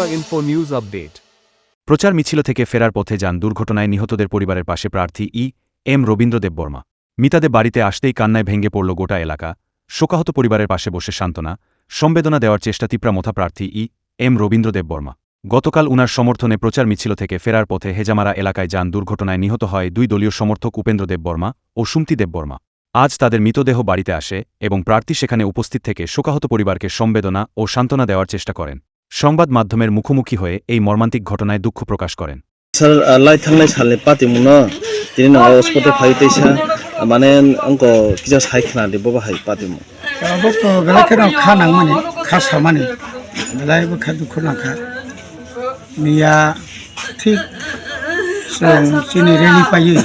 Bangla Info News Update. প্রচার মিছিল থেকে ফেরার পথে যান দুর্ঘটনায় নিহতদের পরিবারের পাশে প্রার্থী এম রবীন্দ্র দেববর্মা। মৃতাদের বাড়িতে আসতেই কান্নায় ভেঙে পড়ল গোটা এলাকা। শোকাহত পরিবারের পাশে বসে সান্ত্বনা, সম্বেদনা দেওয়ার চেষ্টা তিপ্রামথা প্রার্থী এম রবীন্দ্র দেববর্মা। গতকাল উনার সমর্থনে প্রচার মিছিল থেকে ফেরার পথে হেজামারা এলাকায় যান দুর্ঘটনায় নিহত হয় দুই দলীয় সমর্থক উপেন্দ্র দেববর্মা ও সুমতি দেববর্মা। আজ তাদের মৃতদেহ বাড়িতে আসে এবং প্রার্থী সেখানে উপস্থিত থেকে শোকাহত পরিবারকে সম্বেদনা ও সান্ত্বনা দেওয়ার চেষ্টা করেন। সংবাদ মাধ্যমের মুখোমুখি হয়ে এই মর্মান্তিক ঘটনায় দুঃখ প্রকাশ করেন। স্যার লাই থাংনাই সালে পাতিমুন তিনি নাও স্পটে ফাইতেইসা মানে অঙ্ক কিজা সাইখনা দে ববা হাই পাতিমু বক্ত গলাকেন খানাং মানে খাসা মানে গলাই বখা দুঃখ নাখা মিয়া ঠিক চিনি রেলি পাইয়ে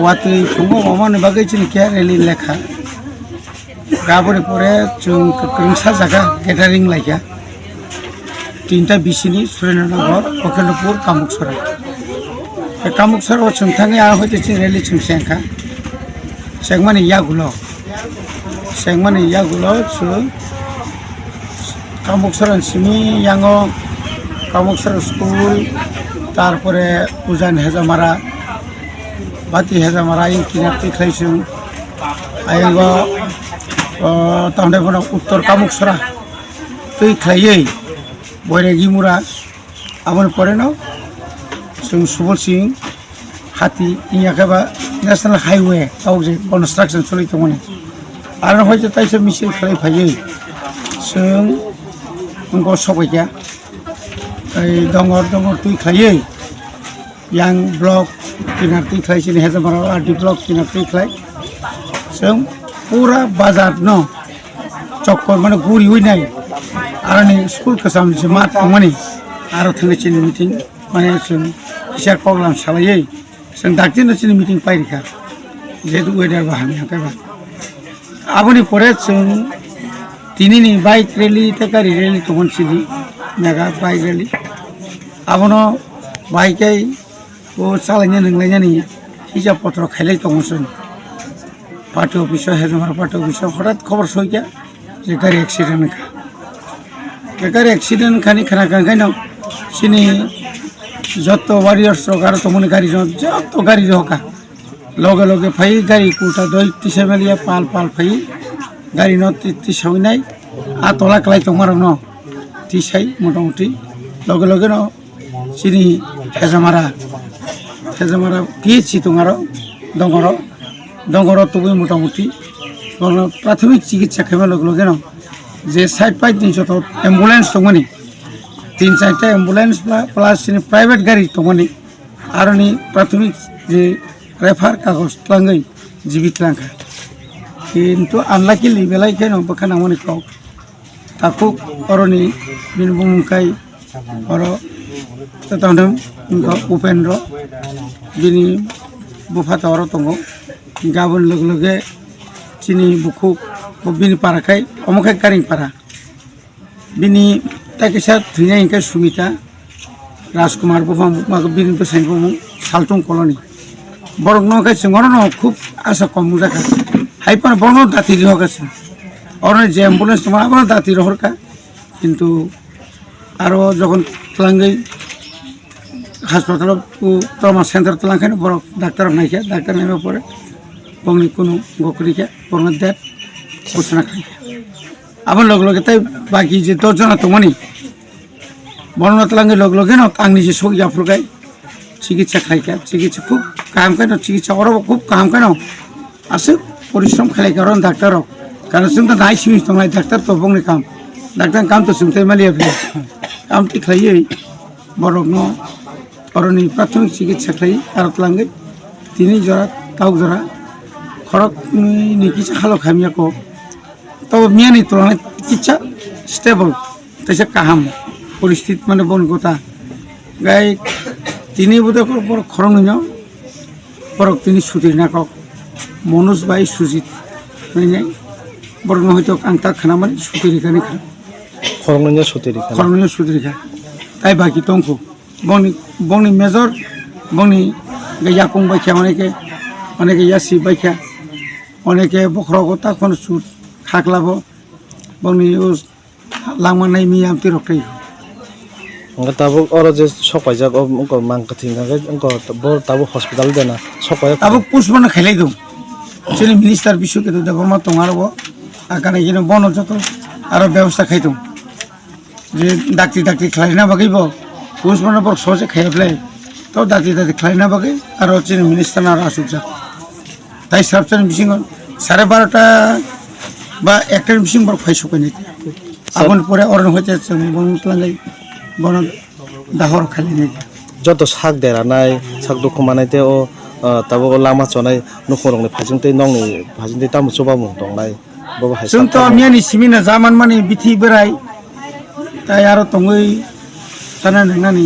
ওয়াতে ফুঙ্গো মামানে বাগै চিনি কে রেলি লেখা গাবরে পরে जों क्रिंसा जागा गेदारिं लाइया 3टा बिसिनि सुरेन्द्रनगर अखिलपुर कामुकसरा कामुकसरा चुंथाङै आ होते चिन रेली चुंसेंखा सेगमानि यागुलो सु कामुकसरा सिमी यांगो कामुकसरा स्कुल तारपरे उजान हेजामारा बाति हेजामारा इंकिना तिख्लाइसुं आयंगो तांडेबना उत्तर कामुकसरा तैख्लायै बयरागिमुरा आमन परे न जों सुबल सिं हाती इयाखैबा नेशनल हाईवे आवजे कन्स्ट्राक्शन सोलिदोंमोन आरो हयतो ताइसो मिसिल खालायफायो जों उनखौ सबायखा दंगर तुइख्लायै यां ब्लक किनार तुइख्लाय सिनि हेजामारा आरडि ब्लक किनार तुइख्लाय जों पूरा बाजार न चक्कर माने गुरि उइनाय आरो नै स्कुल कसाम से मात माने आरो थांनाय चिनि मिटिं माने जों हिसार प्रग्राम सालायै जों दाक्तिनो चिनि मिटिं पाइरिखा जेतु वेदार बाहामि हाकाबा आबनि परे जों तिनिनि बाइक रैली टेकारि रैली तमन सिनि मेगा बाइक रैली आबनो बाइकै ओ सालायनो नंलायनानै हिसाब पत्र खायलाय दंमोन पार्टी अफिसाव हेजामारा पार्टी अफिसाव हठात खबर सैया जे गारि एक्सिडेन्ट खा गारि एक्सिडेन्ट खानि खोनाखांखायनो सिनि जत वारियर्स गारो तमने गारि जत गारि हका लगे लगे फाइ गारि कुटा दय तिसामेलिया पाल फाइ गारि न तिसावैनाय आ तला क्लाय तमार न तिसाय मोटामुटी लगे लगे न सिनि हेजामारा पिएचसि दंगारो दंगर तबु मोटामुटी प्राथमिक चिकित्सा खाइबा लगे लगे न जे साइड पाइ दिन जत एम्बुलेंस दंमोन 3-4टा एम्बुलेंस प्लास प्राइवेट गारि दंमोन आरो नि प्राथमिक जे रेफार कागज लाङै जिबित लांखा किन्तु आनलाकिलि बेलायखाय न बखानांगोन खौ ताकु अरनि बिन बुंखाय अर ततांदम उपेन्द्र बिनि बुफाता अर दंगो गाबोन लगे लगे चिनि बुखु बिनि पाराखाय अमखाय कारिं पारा बिनि ताकिसा थुइनाय इंका सुमिता राजकुमार बुफां मागो बिनि बसाइन बुमु सालटुं कलनि बरगनखाय जोंनो न खूब आशा कम जाका हाइपार बनो दाति रहगासिन अरने जे एम्बुलेंस तमा बनो दाति रहरका किन्तु आरो जखन तलांगै हासपाताल ट्रमा सेन्टार तलांखायनो बर डाक्टर नायखा डाक्टर नायबा परे बंनि कुनु गकरिखा बरना देट घोषणा खाइखा आबार लगे लगे ताई बाकी जे 10 जना दंमोन बरना तलांगै लगे लगे न आंनि जे सगि आफुरगाय चिकित्सा खाइखा चिकित्सा खूब कामखायनो चिकित्सा अरब खूब कामखायनो आसो परिश्रम खालायखारो डाक्टर कारण जों दा नायसिमिस दंलाय डाक्टर तो बंनि काम डाक्टर काम तो सुमथाय मालिया काम तिख्लायै बरगनो अरनि प्राथमिक चिकित्सा खालाय आरो तलांगै 3 जरा ताव जरा खरक निकिसा हालो खामियाको तब मियानि तुलना चिकित्सा स्टेबल तैसे काहाम परिस्थिति माने बनगोता गाय तिनि बुदकर पर खरं न परक तिनि सुदिरनाको मनोज बाई सुजित नै बरनो हयतो आंता खानामानि सुदिरिखानि खा खरं सुदिरिखा ताई बाकी तंखो बंनि मेजर बंनि याकुं बायखा अनेके यासि बायखा अनेके बखरगता खन सुद खाख्लाबो बंनि लांमानाय मियाम तिरखै Nga tabo oro je sokai jak ko mangkating nga ko bor tabo hospital dena sokai আবার পুষ্পনা খেলাই দেব চিনি মিনিস্টার বিশ্বকে তো দেবর্মা তোমারব আকানে এখানে বন যত আরো ব্যবস্থা খাইতাম যে ডাক্তি খেলাই না বাগাইব পুষ্পনা পর সহজে খাইয়া ফেলাই তো ডাক্তি খেলাই না বাগাই আর চিনি মিনিস্টার না আর আসুক যাক তাই সবচেয়ে বেশি 12:30 বা 1টার বেশি বড় খাই শুকাই নিতে আগুন পরে অরণ হইতে বন তুলাই বন দাহর খালি নিতে joto sak dera nai sak duku manai te o tabo lama chonai nukhorong ni phajing te nong ni phajing te tamu choba mung dong nai boba hai जों तो मियानि सिमिना जामान माने बिथि बोराय ताय आरो तंगै जाना नंगानि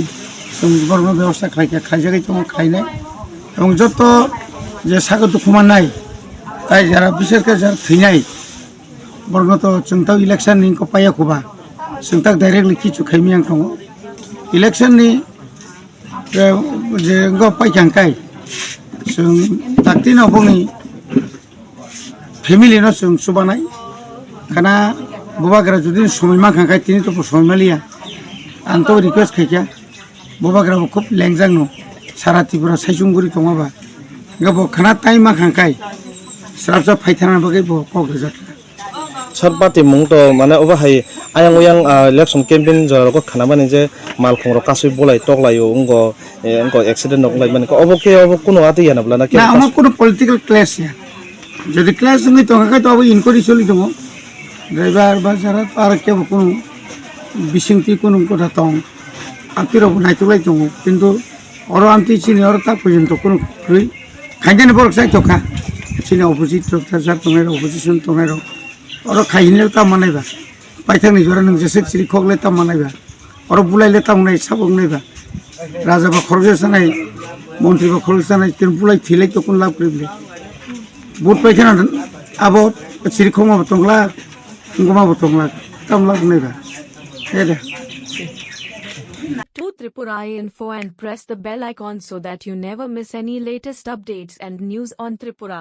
जों बर्न व्यवस्था खायजागै दङ खायनाय এবং যত যে সাগর দুখুমান নাই তাই যারা বিশেষ করে যারা থৈনাই বর্ণ তো जोंताव इलेक्शन नि को पाया खुबा जोंताव डाइरेक्टली किछु खायमियां दङ इलेक्शन नि जे गो पाइखांखाय जों दाक्तिना बंनि फेमिली न जों सुबानाय खाना बबाग्रा जुदि समय माखांखाय तिनि तो समय मालिया आं तो रिक्वेस्ट खायखा बबाग्रा खूब लेंजां न सारा त्रिपुरा साइजुंगुरि दङबा गबो खाना टाइम माखांखाय स्राबजा फाइथाना बगै बो कग्रा जात sarpati mung to mane oba hai ayang uyang election campaign jor ko khana mane je mal khongro kasui bolai toklai ungo accident noklai mane ko obo kuno ati yana bla na ke না আমার কোনো political class ইয়া যদি class তুমি তোমাকে তো আবার inquiry চলি দেবো ড্রাইভার বা যারা আর কেউ কোনো বিশৃঙ্খলি কোনো কথা তো আত্মীয় নাইতুলাই দङ কিন্তু অর আন্তি চিনি অর তা পর্যন্ত কোনো খাইজানি বরক চাই থকা চিনি অপোজিট যার তোমার অপোজিশন তোমার অর খাইলে তা মানাইবা পাইথাংনি জরা নों जेसे सिरि खगले ता मानाइबा अर बुलाइले ता उनाइ साबक नाइबा राजा बा खरगे सानाय मन्त्रि बा खरगे सानाय किन बुलाइ थिले तो कोन लाभ करिबले बुट पाइखाना आबो सिरि खमा बतंगला गमा बतंगला तामला नाइबा हेदे To Tripura Info and press the bell icon so that you never miss any latest updates and news on Tripura.